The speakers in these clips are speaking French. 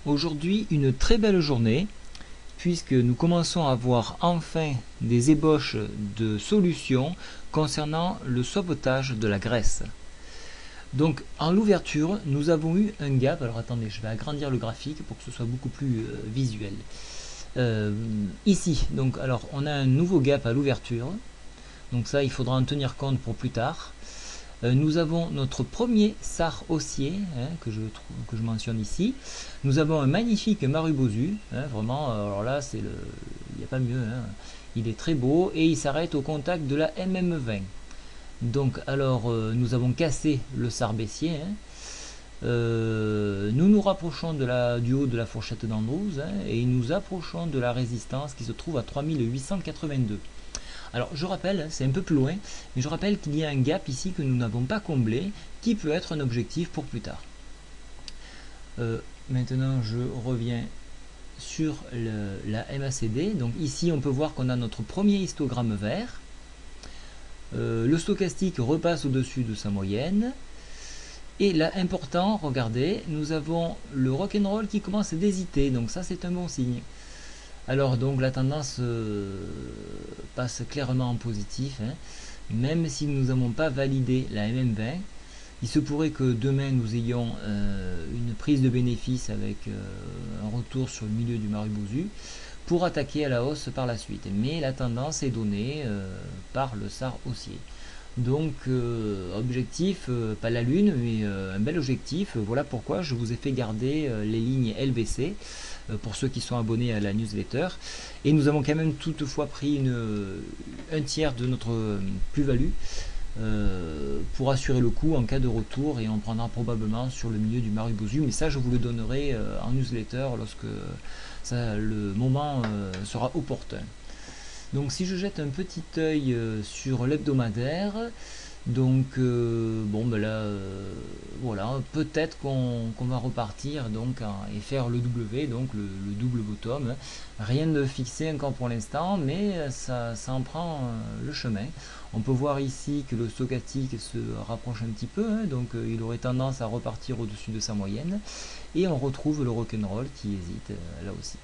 Aujourd'hui, une très belle journée, puisque nous commençons à voir enfin des ébauches de solutions concernant le sauvetage de la graisse. Donc, en l'ouverture, nous avons eu un gap. Alors attendez, je vais agrandir le graphique pour que ce soit beaucoup plus visuel. Ici, donc, alors, on a un nouveau gap à l'ouverture. Donc ça, il faudra en tenir compte pour plus tard. Nous avons notre premier sar haussier que je mentionne ici. Nous avons un magnifique marubozu, vraiment, alors là, il n'y a pas mieux. Il est très beau et il s'arrête au contact de la MM20. Donc, alors, nous avons cassé le sar baissier. Nous nous rapprochons du haut de la fourchette d'Andrews et nous approchons de la résistance qui se trouve à 3882. Alors je rappelle, c'est un peu plus loin, mais je rappelle qu'il y a un gap ici que nous n'avons pas comblé, qui peut être un objectif pour plus tard. Maintenant je reviens sur la MACD. Donc ici on peut voir qu'on a notre premier histogramme vert. Le stochastique repasse au-dessus de sa moyenne. Et là, important, regardez, nous avons le rock'n'roll qui commence d'hésiter, donc ça c'est un bon signe. Alors donc la tendance passe clairement en positif, même si nous n'avons pas validé la MM20. Il se pourrait que demain nous ayons une prise de bénéfice avec un retour sur le milieu du marubozu pour attaquer à la hausse par la suite. Mais la tendance est donnée par le sar haussier. Donc objectif, pas la lune, mais un bel objectif. Voilà pourquoi je vous ai fait garder les lignes LVC pour ceux qui sont abonnés à la newsletter. Et nous avons quand même toutefois pris un tiers de notre plus-value pour assurer le coup en cas de retour, et on prendra probablement sur le milieu du marubozu, mais ça je vous le donnerai en newsletter lorsque le moment sera opportun. Donc si je jette un petit œil sur l'hebdomadaire, donc bon ben là voilà, peut-être qu'on va repartir donc et faire le W, donc le double bottom. Rien de fixé encore pour l'instant, mais ça en prend le chemin. On peut voir ici que le stochastique se rapproche un petit peu, donc il aurait tendance à repartir au-dessus de sa moyenne, et on retrouve le rock'n'roll qui hésite là aussi.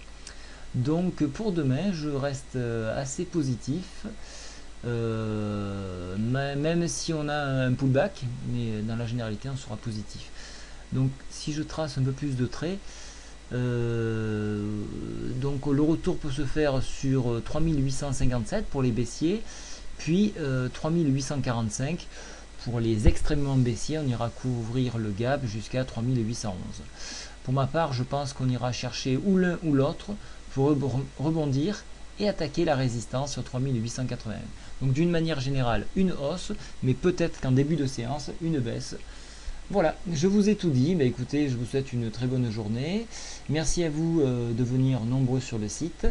Donc pour demain, je reste assez positif, même si on a un pullback, mais dans la généralité on sera positif. Donc si je trace un peu plus de traits, donc le retour peut se faire sur 3857 pour les baissiers, puis 3845 pour les extrêmement baissiers. On ira couvrir le gap jusqu'à 3811. Pour ma part, je pense qu'on ira chercher ou l'un ou l'autre pour rebondir et attaquer la résistance sur 3881. Donc d'une manière générale, une hausse, mais peut-être qu'en début de séance, une baisse. Voilà, je vous ai tout dit. Écoutez, je vous souhaite une très bonne journée. Merci à vous de venir nombreux sur le site.